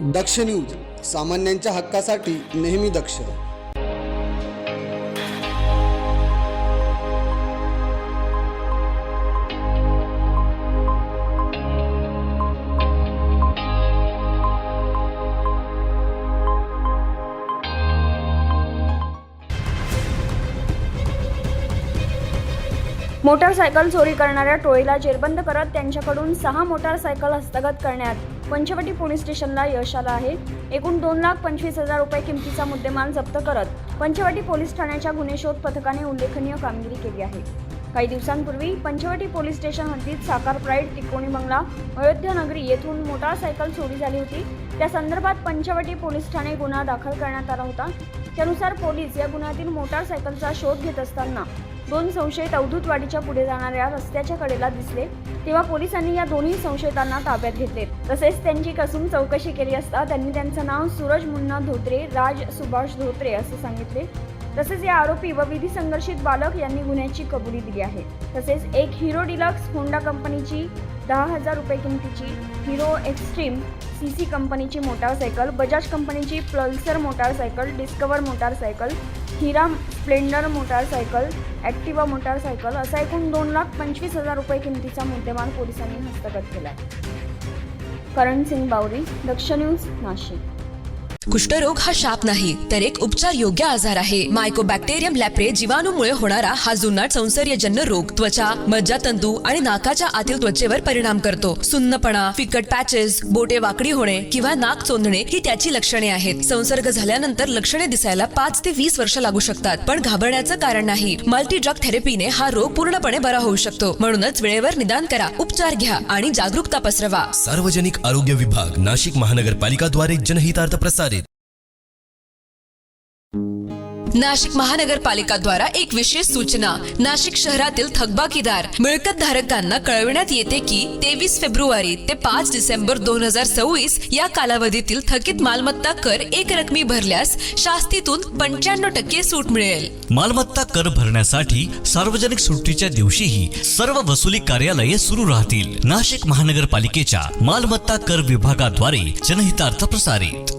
दक्ष news, सामान्यांच्या हक्कासाठी नेहमी दक्ष. मोटारसायकल चोरी करणाऱ्या टोळीला जेरबंद करत त्यांच्याकडून 6 मोटारसायकल हस्तगत करण्यात पंचवटी पोलीस स्टेशनला यश आलं आहे. एकूण 2,25,000 रुपये किमतीचा मुद्देमाल जप्त करत पंचवटी पोलीस ठाण्याच्या गुन्हे शोध पथकाने उल्लेखनीय कामगिरी केली आहे. काही दिवसांपूर्वी पंचवटी पोलीस स्टेशन हद्दीत साकार प्राईड, त्रिकोणी बंगला, अयोध्या नगरी येथून मोटारसायकल चोरी झाली होती. त्या संदर्भात पंचवटी पोलीस ठाणे गुन्हा दाखल करण्यात आला होता. त्यानुसार पोलीस या गुन्ह्यातील मोटारसायकलचा शोध घेत असताना 2 संशयित अवधूतवाडीच्या पुढे जाणाऱ्या रस्त्याच्या कडेला दिसले. तेव्हा पोलिसांनी या दोन्ही संशयितांना ताब्यात घेतले. तसेच त्यांची कसून चौकशी केली असता त्यांनी त्यांचं नाव सूरज मुन्ना धोत्रे, राज सुभाष धोत्रे असे सांगितले. तसेच या आरोपी व विधी संघर्षित बालक यांनी गुन्ह्याची कबुली दिली आहे. तसेच एक हिरो डिलक्स होंडा कंपनीची 10,000 रुपये किमतीची, हिरो एक्स्ट्रीम सीसी कंपनीची मोटारसायकल, बजाज कंपनीची पल्सर मोटारसायकल, डिस्कवर मोटारसायकल, हिरा स्प्लेंडर मोटारसायकल, ॲक्टिवा मोटारसायकल असा एकूण 2,25,000 रुपये किमतीचा मुद्देमाल पोलिसांनी हस्तगत केला. करण सिंग बावरी, दक्ष न्यूज, नाशिक. कुष्ठरोग हा शाप नाही तर एक उपचार योग्य आजार आहे. मायकोबॅक्टेरियम लॅप्रे जीवाणूमुळे होणारा हा जुनाट संसर्गजन्य रोग त्वचा, मज्जातंतू आणि नाकाच्या आतील त्वचेवर परिणाम करतो. सुन्नपणा, फिकट पॅचेस, बोटे वाकडी होणे किंवा नाक चोंदणे ही त्याची लक्षणे आहेत. संसर्ग झाल्यानंतर लक्षणे दिसायला 5 ते 20 वर्ष लागू शकतात, पण घाबरण्याचं कारण नाही. मल्टी ड्रग थेरपीने हा रोग पूर्णपणे बरा होऊ शकतो. म्हणूनच वेळेवर निदान करा, उपचार घ्या आणि जागरूकता पसरवा. सार्वजनिक आरोग्य विभाग, नाशिक महानगरपालिकाद्वारे जनहितार्थ प्रसारित. नाशिक महानगरपालिकाद्वारा एक विशेष सूचना. नाशिक शहरातील थकबाकीदार मिळकत धारकांना कळविण्यात येते की 23 फेब्रुवारी ते 5 डिसेंबर 2024 या कालावधीतील थकीत मालमत्ता कर एकरकमी भरल्यास शास्तीतून 95% सूट मिळेल. मालमत्ता कर भरण्यासाठी सार्वजनिक सुट्टीच्या दिवशीही सर्व वसुली कार्यालये सुरू राहतील. नाशिक महानगरपालिकेच्या मालमत्ता कर विभागाद्वारे जनहितार्थ प्रसारित.